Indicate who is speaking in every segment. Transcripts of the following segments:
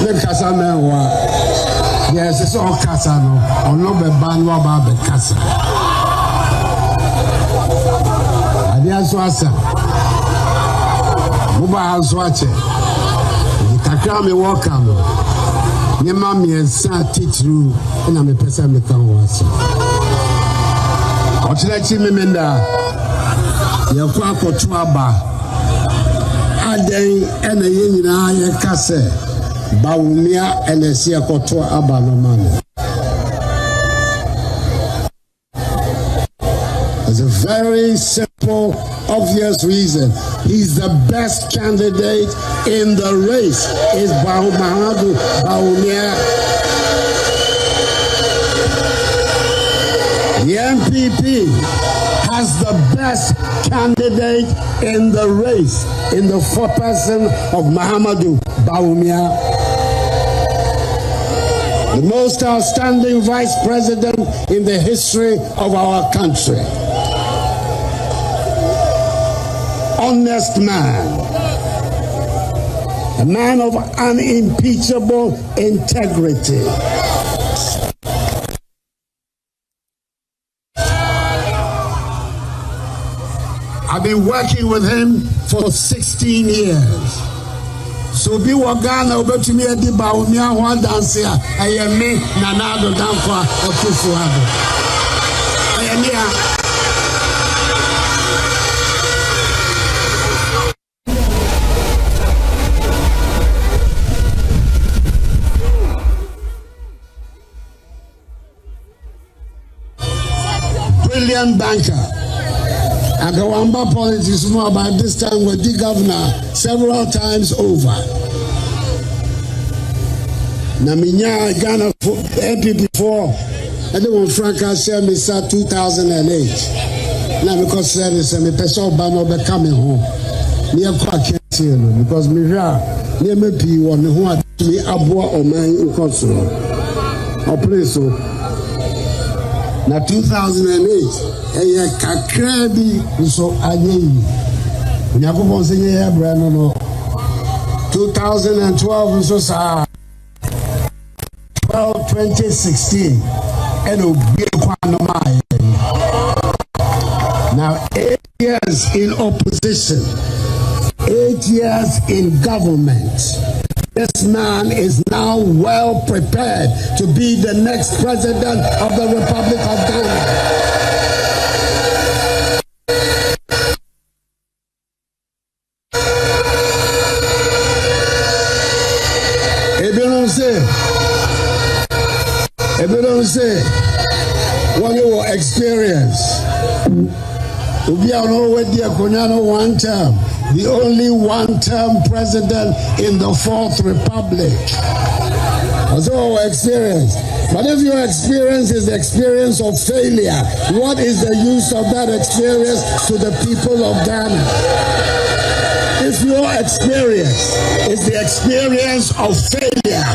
Speaker 1: the Casa Mewa. Yes, it's all Casa, no, or no Banwa Babe Casa. Adiaswasa. Muba Azwache. The Kakami Wakamo. Yemami and Sa Titru, and I'm a person with Kanwasa. Ochilechi Mimenda, Yakwako Tuaba, Aden, and a Yina Yakase, Baumia, and a Siakotua Abanomani. There's a very simple, obvious reason. He's the best candidate in the race. Is Mahama Baumia. The MPP has the best candidate in the race in the person of Muhammadu Baumia. The most outstanding vice president in the history of our country. Honest man. A man of unimpeachable integrity. I've been working with him for 16 years. So be Wagana over to me at the Baumia one dance here. I am me, Nanado Danfa, Akufo-Addo. I am here. Brilliant banker. And the Wamba politics more by this time with the governor several times over. Naminya Ghana MP before, and then when Franca said me said 2008. Now because said this and me person Obama be coming home. Me a quite can't because me here near me P one who had me abua or man in consul. Or place so. Now 2008. Eye kakrebi so ayeyi Nyakobo senye ya brano no 2012 so sa 2016 and obi kwa no mai. Now 8 years in opposition, 8 years in government. This man is now well prepared to be the next president of the Republic of Ghana. If you don't say what you experience, we are already one term, the only one-term president in the Fourth Republic. That's our experience. But if your experience is the experience of failure, what is the use of that experience to the people of Ghana? If your experience is the experience of failure,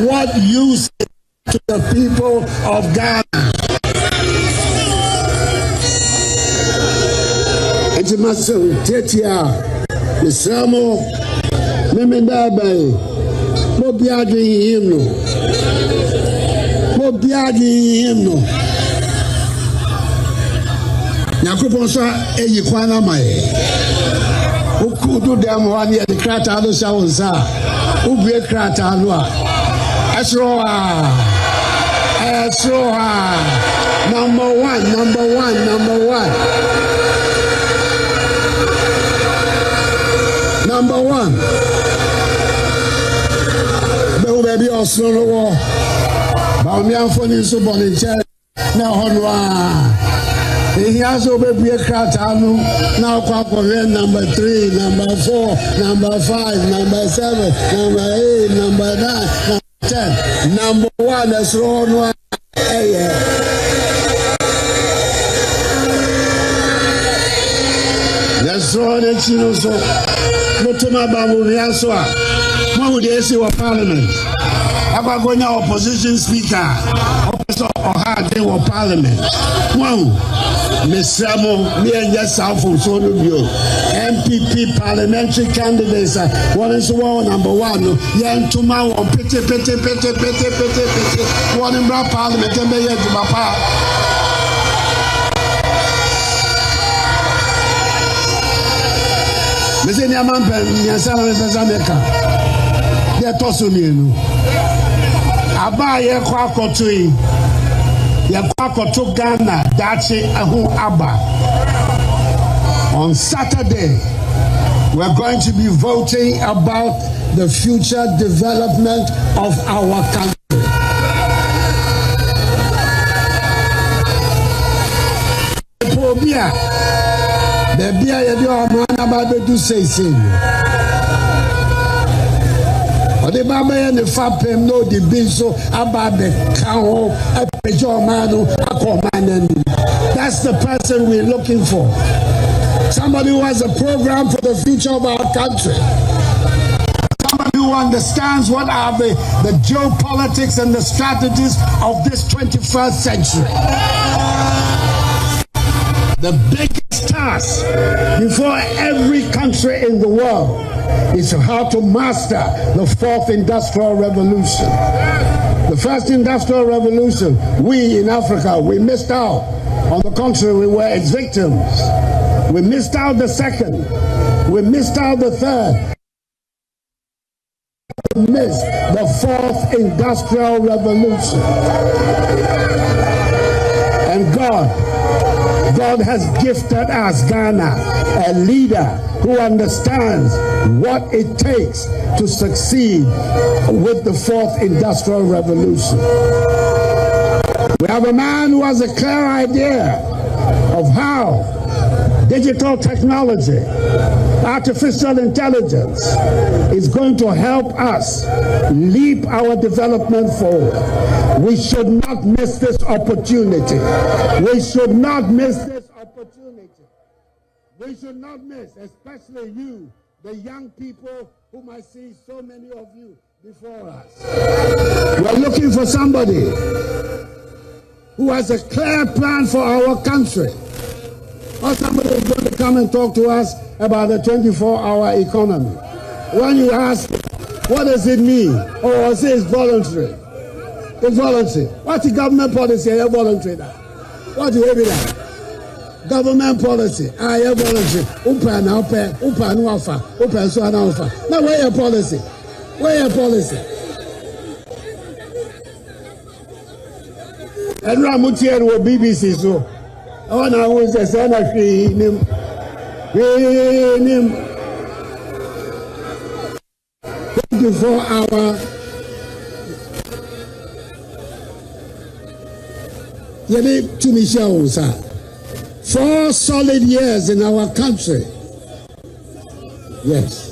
Speaker 1: what use to the people of Ghana? Etimaso tetia Nsuom Memendabai Mobiadi himno Nyakuponsa eyikwana mai Ukudu dem wani the krata do shawonsa ubie krata no a Esroha number one Baby also no war Baumia for Nsuom in church now honwa. He also be a cratano now number 3, number 4, number 5, number 7, number 8, number 9, number 10, number 1 that's wrong. That's all that you know. So, what to my Babu Yaswa? What would they say of Parliament? Abagonya opposition speaker. Opposition or they were parliament. One, Miss Ramo, me and yes, South from Sonobio. MPP parliamentary candidates. One is one number one. Yan Tuma, one pity. One in Black Parliament, and they had to Papa. Miss Yaman, Yasan, Zameka. They are tossing. Aba ye kwa kotui ye kwa koto Ghana dachi ahu aba. On Saturday we're going to be voting about the future development of our country. Pobia bebia ye do amana ba be do say the Baba and the Fapem no the bill so about the cow, a pejomano, a command. That's the person we're looking for. Somebody who has a program for the future of our country. Somebody who understands what are the geopolitics and the strategies of this 21st century. The biggest task before every country in the world is how to master the fourth industrial revolution. The first industrial revolution, we in Africa, we missed out. On the contrary, we were its victims. We missed out the second. We missed out the third. We missed the fourth industrial revolution. And God has gifted us, Ghana, a leader who understands what it takes to succeed with the fourth industrial revolution. We have a man who has a clear idea of how digital technology, artificial intelligence is going to help us leap our development forward. We should not miss this opportunity. We should not miss this opportunity. We should not miss, especially you, the young people whom I see so many of you before us. We're looking for somebody who has a clear plan for our country. Or somebody is going to come and talk to us about the 24-hour economy. When you ask, what does it mean? Or say it's voluntary. It's voluntary. What's the government policy? It's voluntary. What do you mean that? Government policy. Voluntary. Now where your policy? Where your policy? And Ramutier will BBC so. Oh, now who's the son of him? 24-hour. To Michelle, sir. 4 solid years in our country. Yes.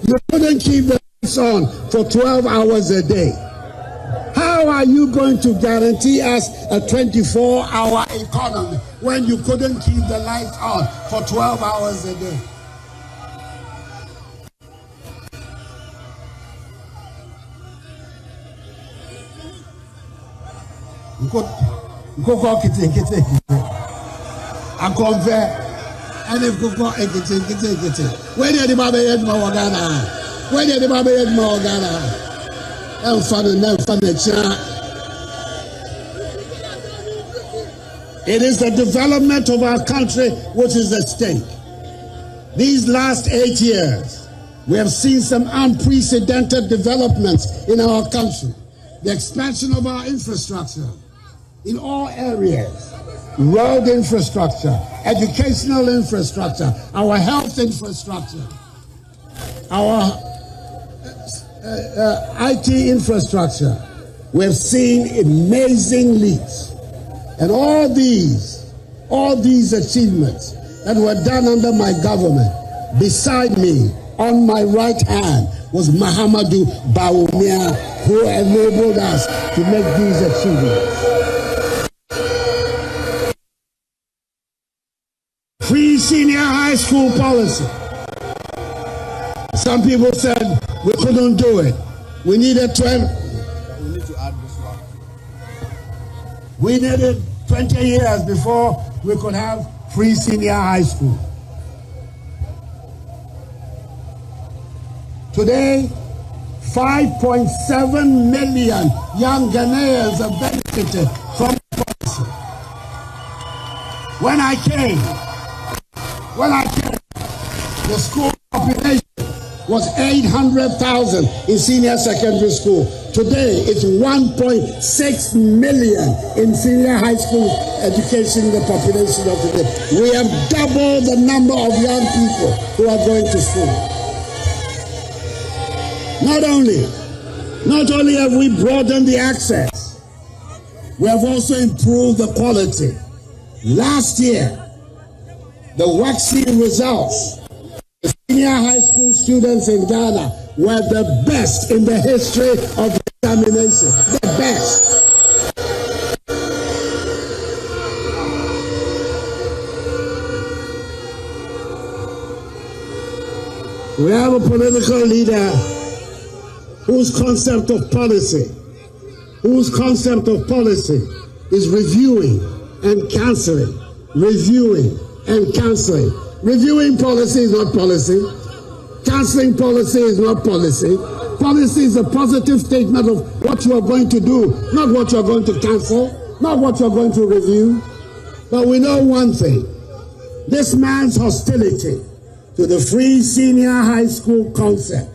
Speaker 1: You couldn't keep the lights on for 12 hours a day. How are you going to guarantee us a 24-hour economy when you couldn't keep the lights on for 12 hours a day? I convert and if you go where did the Baba yet Morgana? Where did the Baba yet Morgana? It is the development of our country which is at stake. These last 8 years, we have seen some unprecedented developments in our country. The expansion of our infrastructure in all areas. Road infrastructure, educational infrastructure, our health infrastructure, our IT infrastructure. We've seen amazing leaps. And all these achievements that were done under my government, beside me, on my right hand, was Mahama Bawumia, who enabled us to make these achievements. Free senior high school policy. Some people said we couldn't do it. We needed 12. We needed 20 years before we could have free senior high school. Today, 5.7 million young Ghanaians have benefited from the policy. When I came, the school population was 800,000 in senior secondary school. Today, it's 1.6 million in senior high school education, the population of today. We have doubled the number of young people who are going to school. Not only have we broadened the access, we have also improved the quality. Last year, the vaccine results, the senior high school students in Ghana were the best in the history of the examination. The best. We have a political leader whose concept of policy is reviewing and cancelling, reviewing and cancelling. Reviewing policy is not policy. Cancelling policy is not policy. Policy is a positive statement of what you are going to do, not what you are going to cancel, not what you are going to review. But we know one thing. This man's hostility to the free senior high school concept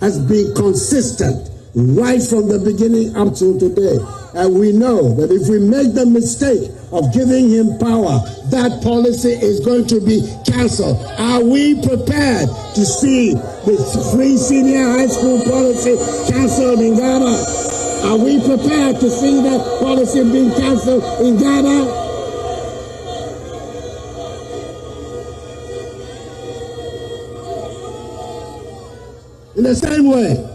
Speaker 1: has been consistent right from the beginning up to today. And we know that if we make the mistake of giving him power, that policy is going to be cancelled. Are we prepared to see the free senior high school policy cancelled in Ghana? Are we prepared to see that policy being cancelled in Ghana? In the same way,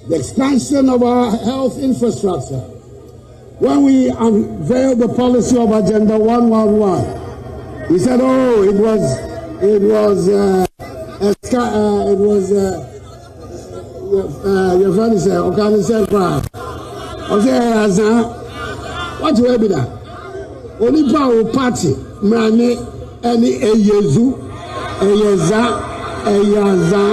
Speaker 1: the expansion of our health infrastructure. When we unveiled the policy of Agenda 111, he said, "Oh, it was your friend said, okay, said, what will be that? Only power party, money, any a yezu, a yeza, a yaza,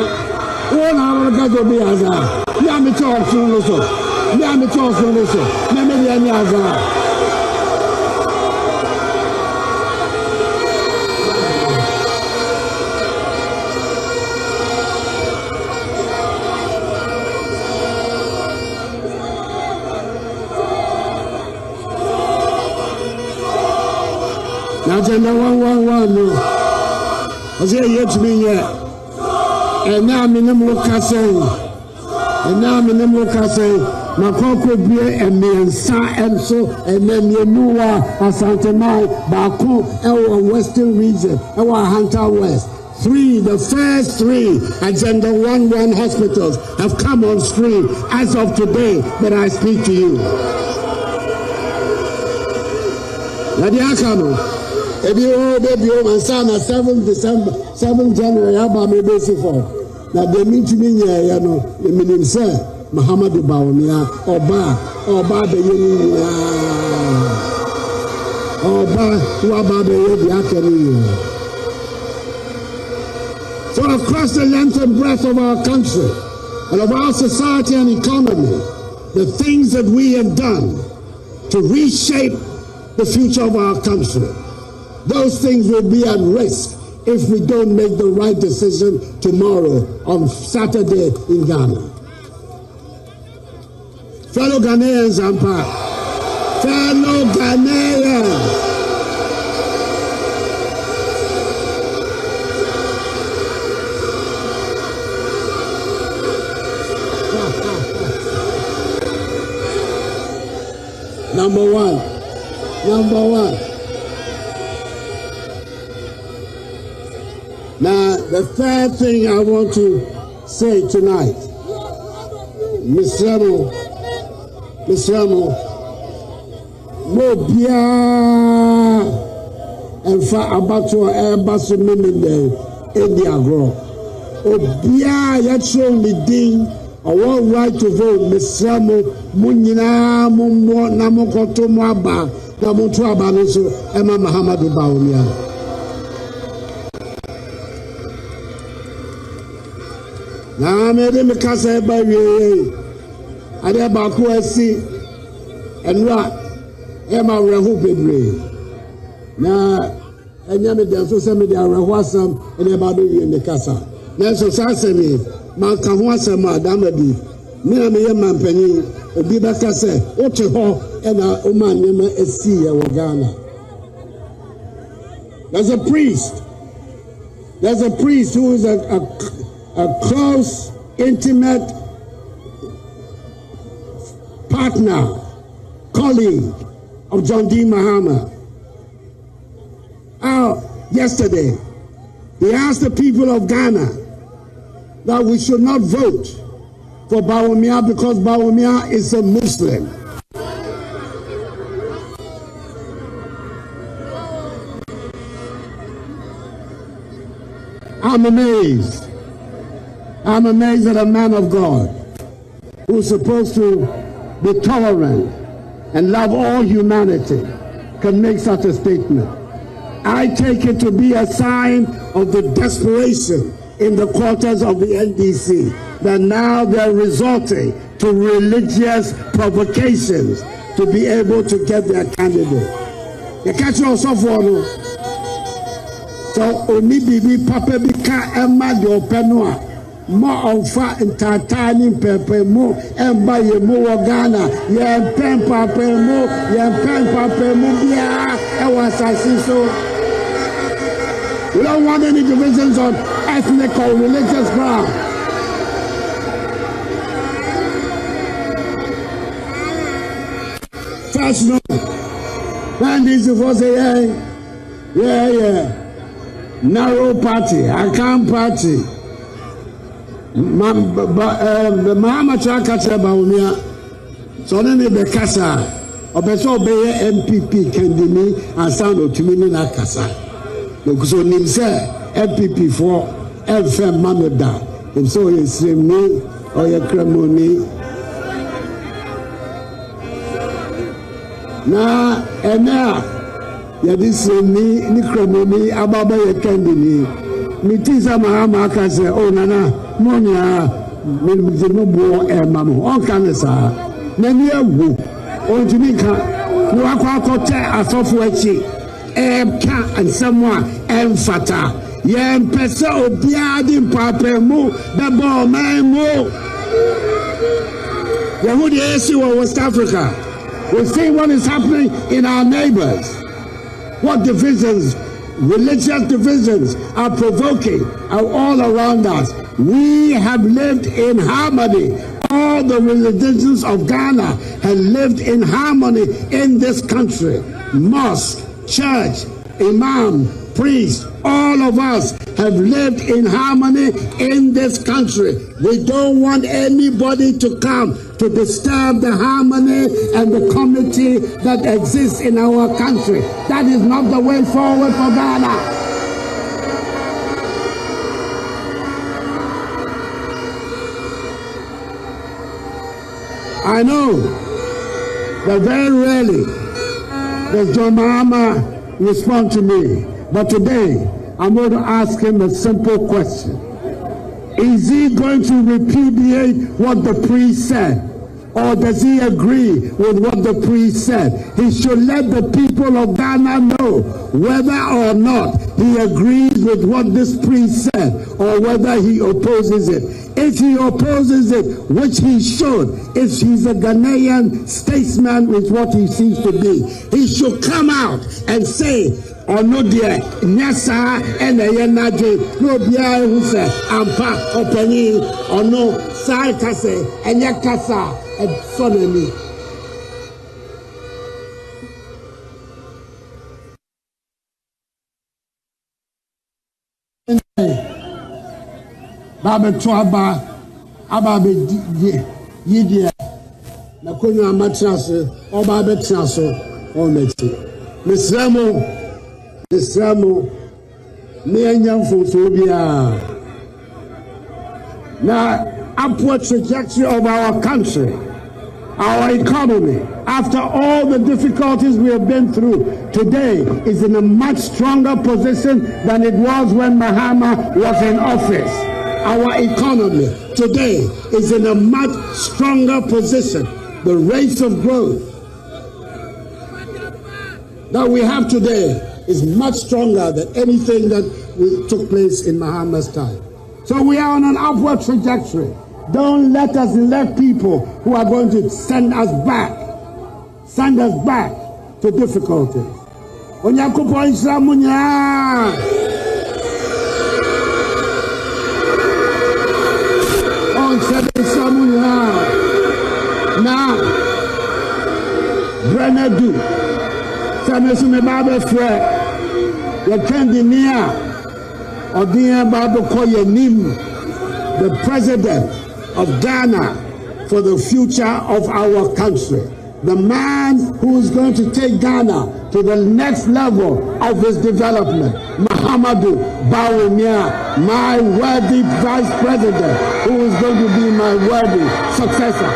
Speaker 1: all our guys will be as a. I'm a talk from this. I'm a talk from this. Maybe any other. Now, Agenda 111. No. I say, yet me yet. And now I'm in the Mokassin. And now I'm in the Mokassin. Makoko Bie and Miensa and so and then Yenua Ashanti Baku our Western region, our Hunter West. The first three Agenda 111 hospitals have come on stream as of today that I speak to you. Nadiakano, baby, and son, 7 December, 7 January, about me basic for. Now they mean to me, you know, the meaning, sir. Mahama Baumia, Oba the Union, Oba, Waba the Akari. So, across the length and breadth of our country and of our society and economy, the things that we have done to reshape the future of our country, those things will be at risk if we don't make the right decision tomorrow on Saturday in Ghana. Fellow Ghanaians and fellow Ghanaians. Number one. Now, the third thing I want to say tonight, Nsuom, mo bia enfa abato baso memende edi agro obia ya tro ni din our right to vote, Miss Ramo, Munina, Mumbo, Namokoto Mwaba, Namotu Abanuso, Emma Mahama do B0mbshel. Now, made me cast by you. I never go see and what Emma Rahu Bedray. Now, and Yammy, there's also some of the Rahwasam and about you in the Casa. Now, so Sassamy. Man can once a madame be. Me and my man penny, or be better say, what to ho, and a woman never a sea or Ghana. There's a priest who is a close, intimate partner, colleague of John D. Mahama. Yesterday, he asked the people of Ghana that we should not vote for B0mbshel because B0mbshel is a Muslim. I'm amazed. I'm amazed that a man of God who's supposed to be tolerant and love all humanity can make such a statement. I take it to be a sign of the desperation in the quarters of the NDC, that now they're resorting to religious provocations to be able to get their candidate. You catch yourself one. So only bibi papa bika emma de openua mo onfa entertaining pepe mo emba ye mo Ghana ye pen papa mo bia e was so. We don't want any divisions on ethnic or religious ground. First, no. When these people say, yeah, narrow party, I can't party. Mahama Chaka B0mbshel, so then the Kasa, or better obey MPP Kendini and sound of Timini Kasa. Because on him say MPP for FM Manoda, and so he's me or your cremoni. Now, and now, ya this me, Nicremoni, Ababa, your candini. Mitisa Mahama can say, oh, Nana, Monia, Minobo, and Mamma, all kinds of Nania Woo, or Jamaica, no aqua a software cheap. And someone emphata. Yen pesa obiadi papa mo the ball man mo. Yahudi issue of West Africa. We see what is happening in our neighbors. What divisions, religious divisions are provoking all around us. We have lived in harmony. All the religions of Ghana have lived in harmony in this country. Mosque, church, imam, priest, all of us have lived in harmony in this country. We don't want anybody to come to disturb the harmony and the community that exists in our country. That is not the way forward for Ghana. I know that very rarely does John Mahama respond to me, but today I'm going to ask him a simple question. Is he going to repudiate what the priest said? Or does he agree with what the priest said? He should let the people of Ghana know whether or not he agrees with what this priest said or whether he opposes it. If he opposes it, which he should, if he's a Ghanaian statesman with what he seems to be, he should come out and say, or no dear, Nyasa and the Yenaje, no dear who say, Ampa, Openi, or no, Sarkase, and Yakasa, and Sonami. Baba Twaba, Ababe Yidia, Nakono Matraso, or Baba Traso, or Meti. Miss Ramo, me and young folks will be now. upward trajectory of our country, our economy, after all the difficulties we have been through, today is in a much stronger position than it was when Mahama was in office. Our economy today is in a much stronger position. The rates of growth that we have today is much stronger than anything that took place in Mahama's time. So we are on an upward trajectory. Don't let us elect people who are going to send us back to difficulties. Onyakupo Isramunya. On said Isramunya. Now, Brenadu. Samesume Babe Fred. You can't deny. Odin Babe Koyenim, the president of Ghana for the future of our country. The man who is going to take Ghana to the next level of its development. Mahama, my worthy vice president, who is going to be my worthy successor.